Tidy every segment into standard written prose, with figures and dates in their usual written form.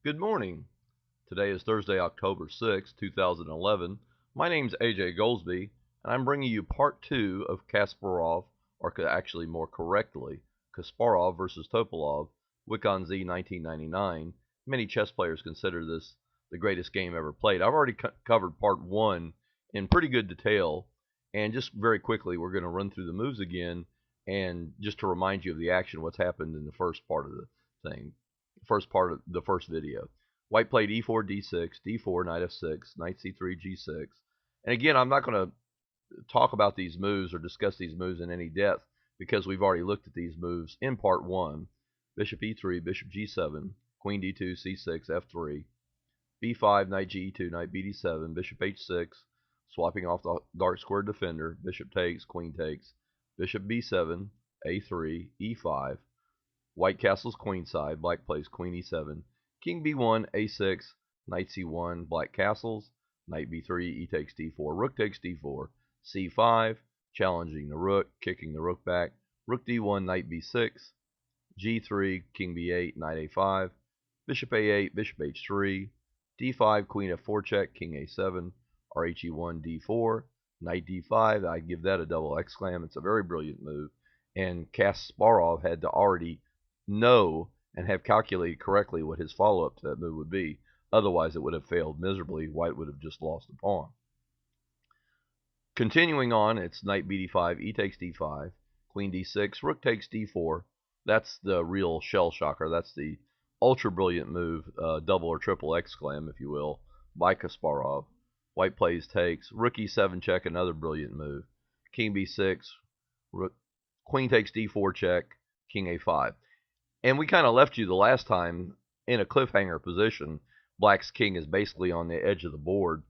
Good morning. Today is Thursday, October 6, 2011. My name's AJ Goldsby, and I'm bringing you part 2 of Kasparov, or actually more correctly, Kasparov versus Topalov, Wijk aan Zee 1999. Many chess players consider this the greatest game ever played. I've already covered part 1 in pretty good detail, and just very quickly we're going to run through the moves again, and just to remind you of the action, what's happened in the first part of the thing. First part of the first video. White played e4, d6, d4, knight f6, knight c3, g6. And again, I'm not going to talk about these moves or discuss these moves in any depth because we've already looked at these moves in part 1. Bishop e3, bishop g7, queen d2, c6, f3, b5, knight g2, knight bd7, bishop h6, swapping off the dark square defender, bishop takes, queen takes, bishop b7, a3, e5, White castles queenside, black plays queen e7, king b1, a6, knight c1, black castles, knight b3, e takes d4, rook takes d4, c5, challenging the rook, kicking the rook back, rook d1, knight b6, g3, king b8, knight a5, bishop a8, bishop h3, d5, queen f4 check, king a7, rhe1, d4, knight d5. I give that a double exclam. It's a very brilliant move, and Kasparov had to already know and have calculated correctly what his follow-up to that move would be. Otherwise, it would have failed miserably. White would have just lost a pawn. Continuing on, it's knight bd5, e takes d5, queen d6, rook takes d4. That's the real shell shocker. That's the ultra brilliant move, double or triple exclam, if you will, by Kasparov. White plays takes, rook e7 check, another brilliant move. King b6, rook, queen takes d4 check, king a5. And we kind of left you the last time in a cliffhanger position. Black's king is basically on the edge of the board.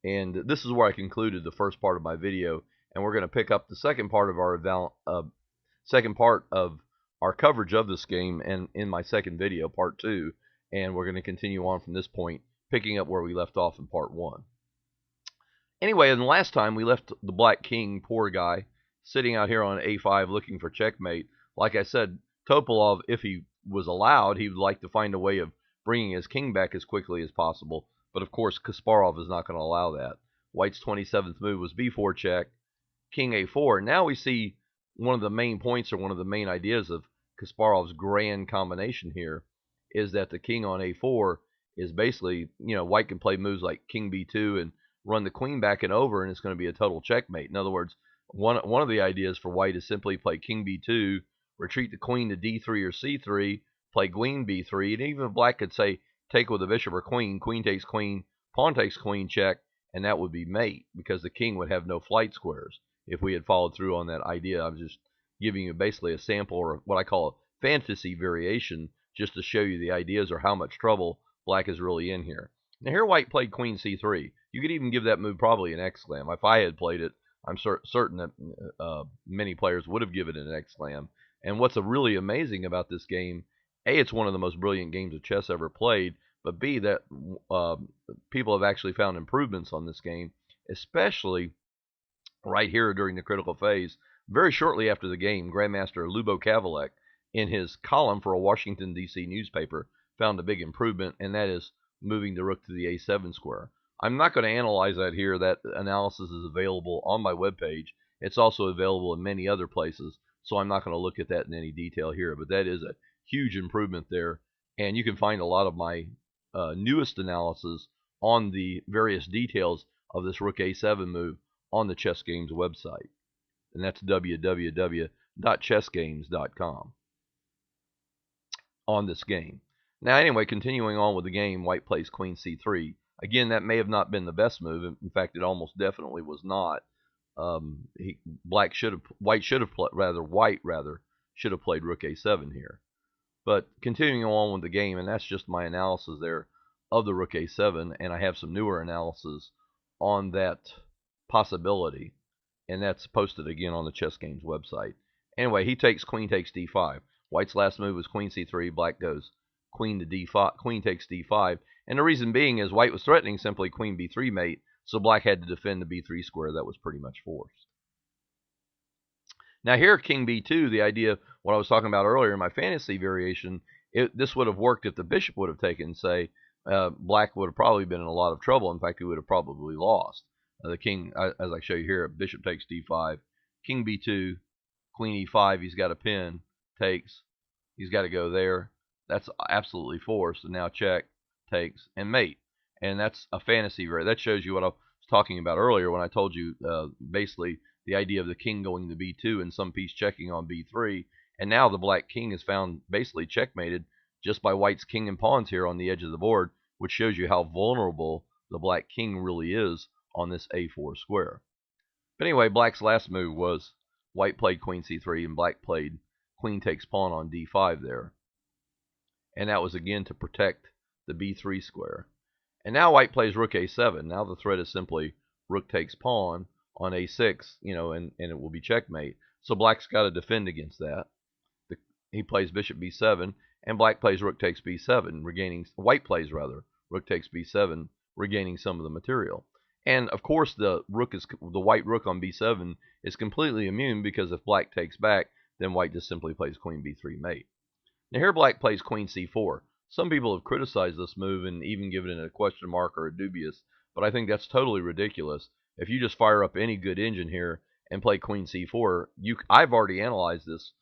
And this is where I concluded the first part of my video. And we're going to pick up the second part of our coverage of this game and in my second video, part 2. And we're going to continue on from this point, picking up where we left off in part 1. Anyway, and the last time we left the black king, poor guy, sitting out here on a5 looking for checkmate. Like I said, Topalov, if he was allowed, he would like to find a way of bringing his king back as quickly as possible. But of course, Kasparov is not going to allow that. White's 27th move was b4 check, king a4. Now we see one of the main points or one of the main ideas of Kasparov's grand combination here is that the king on a4 is basically, White can play moves like king b2 and run the queen back and over, and it's going to be a total checkmate. In other words, one of the ideas for White is simply play king b2, retreat the queen to d3 or c3, play queen b3, and even if black could say take with a bishop or queen, queen takes queen, pawn takes queen check, and that would be mate because the king would have no flight squares if we had followed through on that idea. I'm just giving you basically a sample or what I call a fantasy variation just to show you the ideas or how much trouble black is really in here. Now here White played queen c3. You could even give that move probably an exclam. If I had played it, I'm certain that many players would have given it an exclam. And what's really amazing about this game, A, it's one of the most brilliant games of chess ever played, but B, that people have actually found improvements on this game, especially right here during the critical phase. Very shortly after the game, Grandmaster Lubo Kavalek, in his column for a Washington, D.C. newspaper, found a big improvement, and that is moving the rook to the a7 square. I'm not going to analyze that here. That analysis is available on my webpage. It's also available in many other places, so I'm not going to look at that in any detail here, but that is a huge improvement there, and you can find a lot of my newest analysis on the various details of this rook a7 move on the Chess Games website, and that's www.chessgames.com on this game. Now anyway, continuing on with the game, White plays queen c3. Again, that may have not been the best move. In fact, it almost definitely was not. White should have played rook a7 here. But continuing on with the game, and that's just my analysis there of the rook a7, and I have some newer analysis on that possibility, and that's posted again on the Chess Games website. Anyway, he takes queen takes d5. White's last move was queen c3. Black goes queen to d5, queen takes d5, and the reason being is White was threatening simply queen b3 mate, so Black had to defend the b3 square that was pretty much forced. Now here, king b2, the idea, what I was talking about earlier in my fantasy variation, This would have worked if the bishop would have taken, say, black would have probably been in a lot of trouble. In fact, he would have probably lost. The king, as I show you here, bishop takes d5, king b2, queen e5, he's got a pin, takes, he's got to go there. That's absolutely forced, and now check, takes, and mate. And that's a fantasy. That shows you what I was talking about earlier when I told you basically the idea of the king going to b2 and some piece checking on b3. And now the black king is found basically checkmated just by white's king and pawns here on the edge of the board, which shows you how vulnerable the black king really is on this a4 square. But anyway, black's last move was white played queen c3 and black played queen takes pawn on d5 there. And that was again to protect the b3 square. And now white plays rook a7. Now the threat is simply rook takes pawn on a6, and it will be checkmate. So black's got to defend against that. He plays bishop b7, and black plays rook takes b7, white plays rook takes b7, regaining some of the material. And of course the white rook on b7 is completely immune, because if black takes back, then white just simply plays queen b3 mate. Now here black plays queen c4. Some people have criticized this move and even given it a question mark or a dubious, but I think that's totally ridiculous. If you just fire up any good engine here and play queen c4, I've already analyzed this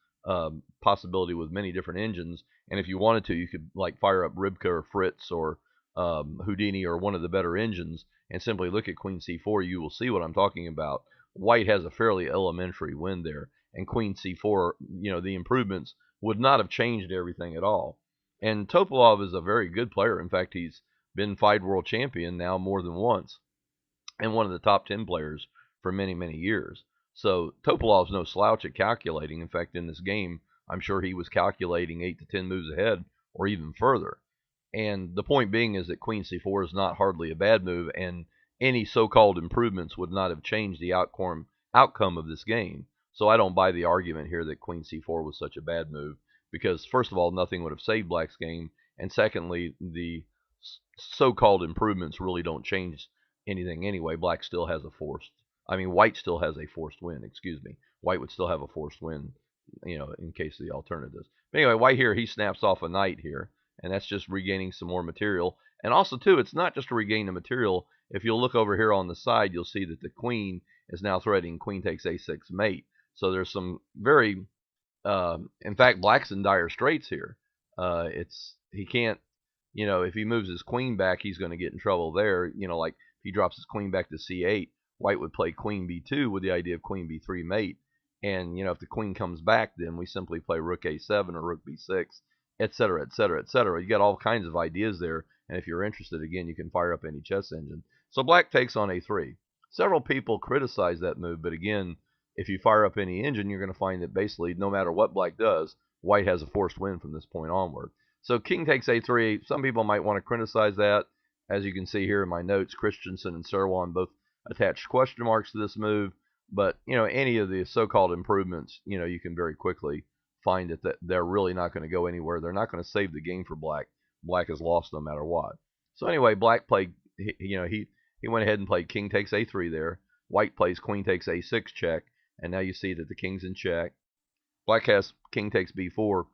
possibility with many different engines, and if you wanted to, you could like fire up Ribka or Fritz or Houdini or one of the better engines and simply look at queen c4. You will see what I'm talking about. White has a fairly elementary win there, and queen c4, the improvements would not have changed everything at all. And Topalov is a very good player. In fact, he's been FIDE world champion now more than once, and one of the top 10 players for many, many years. So Topalov's no slouch at calculating. In fact, in this game, I'm sure he was calculating 8 to 10 moves ahead or even further. And the point being is that queen c4 is not hardly a bad move, and any so-called improvements would not have changed the outcome of this game. So I don't buy the argument here that queen c4 was such a bad move, because first of all, nothing would have saved black's game, and secondly, the so-called improvements really don't change anything anyway. White still has a forced win, excuse me. White would still have a forced win, in case of the alternatives. But anyway, white here, he snaps off a knight here, and that's just regaining some more material. And also, too, it's not just to regain the material. If you'll look over here on the side, you'll see that the queen is now threatening queen takes a6 mate. So there's some very, in fact, black's in dire straits here. He can't, if he moves his queen back, he's going to get in trouble there. Like if he drops his queen back to c8, white would play queen b2 with the idea of queen b3 mate. And, if the queen comes back, then we simply play rook a7 or rook b6, etc., etc., etc. You got all kinds of ideas there. And if you're interested, again, you can fire up any chess engine. So black takes on a3. Several people criticize that move, but again, if you fire up any engine, you're going to find that basically no matter what black does, white has a forced win from this point onward. So king takes a3. Some people might want to criticize that. As you can see here in my notes, Christensen and Serwan both attached question marks to this move. But, any of the so-called improvements, you can very quickly find that they're really not going to go anywhere. They're not going to save the game for black. Black is lost no matter what. So anyway, black played, he went ahead and played king takes a3 there. White plays queen takes a6 check. And now you see that the king's in check. Black has king takes b4.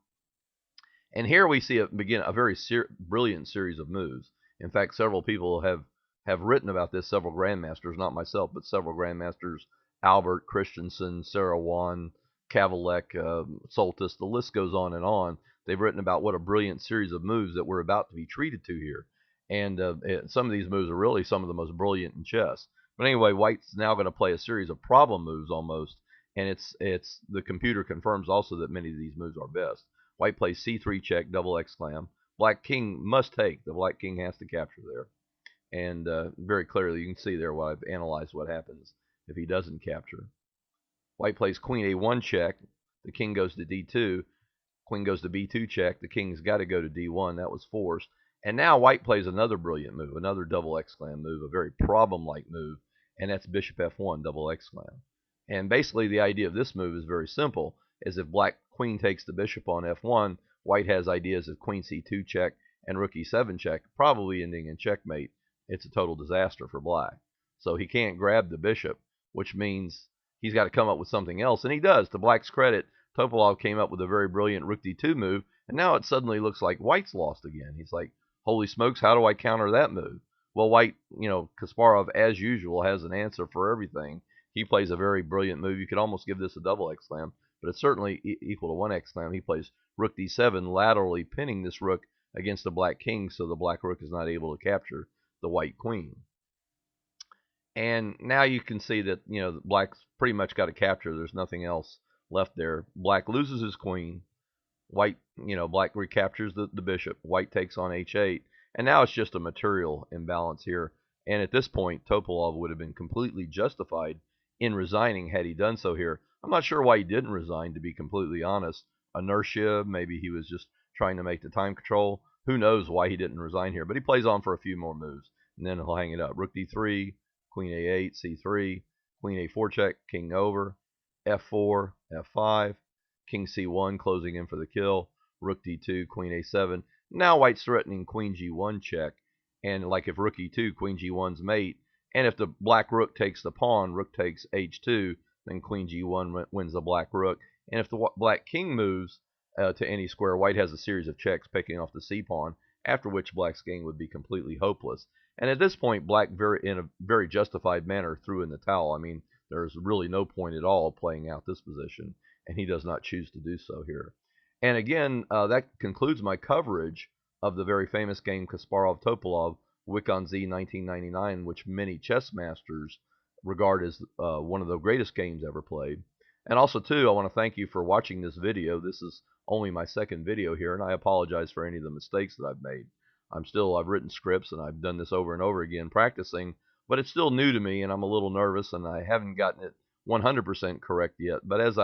And here we see begin a very brilliant series of moves. In fact, several people have written about this, several grandmasters, not myself, but several grandmasters, Albert, Christensen, Serwan, Kavalek, Soltis, the list goes on and on. They've written about what a brilliant series of moves that we're about to be treated to here. And some of these moves are really some of the most brilliant in chess. But anyway, white's now going to play a series of problem moves almost, and it's the computer confirms also that many of these moves are best. White plays c3 check, double exclam. Black king must take. The black king has to capture there. And very clearly you can see there what I've analyzed what happens if he doesn't capture. White plays queen a1 check. The king goes to d2. Queen goes to b2 check. The king's got to go to d1. That was forced. And now white plays another brilliant move, another double exclam move, a very problem-like move, and that's bishop f1, double exclam. And basically the idea of this move is very simple, is if black queen takes the bishop on f1, white has ideas of queen c2 check and rook e7 check, probably ending in checkmate. It's a total disaster for black. So he can't grab the bishop, which means he's got to come up with something else, and he does. To black's credit, Topalov came up with a very brilliant rook d2 move, And now it suddenly looks like White's lost again. He's like, holy smokes, how do I counter that move? Well, White, Kasparov, as usual, has an answer for everything. He plays a very brilliant move. You could almost give this a double X slam, but it's certainly equal to one X slam. He plays rook d7, laterally pinning this rook against the black king, so the black rook is not able to capture the white queen. And now you can see that, black's pretty much got to capture. There's nothing else left there. Black loses his queen. White, black recaptures the bishop. White takes on h8. And now it's just a material imbalance here. And at this point, Topalov would have been completely justified in resigning had he done so here. I'm not sure why he didn't resign, to be completely honest. Inertia, maybe he was just trying to make the time control. Who knows why he didn't resign here. But he plays on for a few more moves. And then he'll hang it up. Rook d3, queen a8, c3, queen a4 check, king over, f4, f5, king c1 closing in for the kill, rook d2, queen a7. Now White's threatening queen g1 check, and like if rook e2, queen g1's mate, and if the black rook takes the pawn, rook takes h2, then queen g1 wins the black rook. And if the black king moves to any square, White has a series of checks picking off the c-pawn, after which black's game would be completely hopeless. And at this point, black, in a very justified manner, threw in the towel. I mean, there's really no point at all playing out this position, and he does not choose to do so here. And again, that concludes my coverage of the very famous game Kasparov-Topalov, Wijk aan Zee 1999, which many chess masters regard as one of the greatest games ever played. And also, too, I want to thank you for watching this video. This is only my second video here, and I apologize for any of the mistakes that I've made. I've written scripts, and I've done this over and over again practicing, but it's still new to me, and I'm a little nervous, and I haven't gotten it 100% correct yet. But as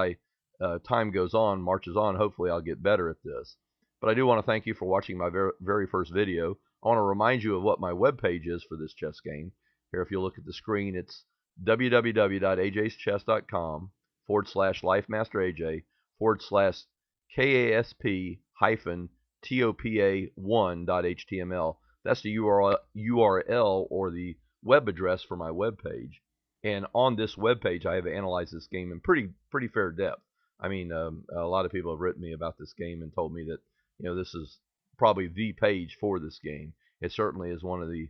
time goes on, marches on, hopefully I'll get better at this. But I do want to thank you for watching my very first video. I want to remind you of what my webpage is for this chess game. Here, if you look at the screen, it's www.ajschess.com/life-master-AJ/KASP-TOPA1.html. That's the URL or the web address for my webpage. And on this webpage, I have analyzed this game in pretty fair depth. I mean, a lot of people have written me about this game and told me that this is probably the page for this game. It certainly is one of the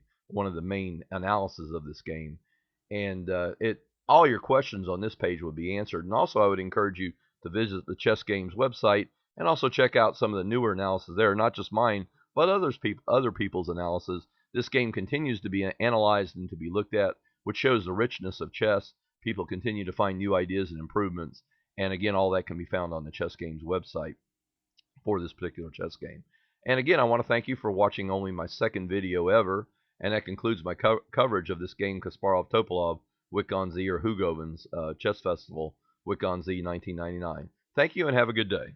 main analyses of this game, and all your questions on this page will be answered. And also, I would encourage you to visit the Chess Games website and also check out some of the newer analysis there, not just mine, but other people's analysis. This game continues to be analyzed and to be looked at, which shows the richness of chess. People continue to find new ideas and improvements. And again, all that can be found on the Chess Games website for this particular chess game. And again, I want to thank you for watching only my second video ever. And that concludes my coverage of this game, Kasparov-Topalov, Wijk aan Zee, or Hugoven's Chess Festival, Wijk aan Zee 1999. Thank you and have a good day.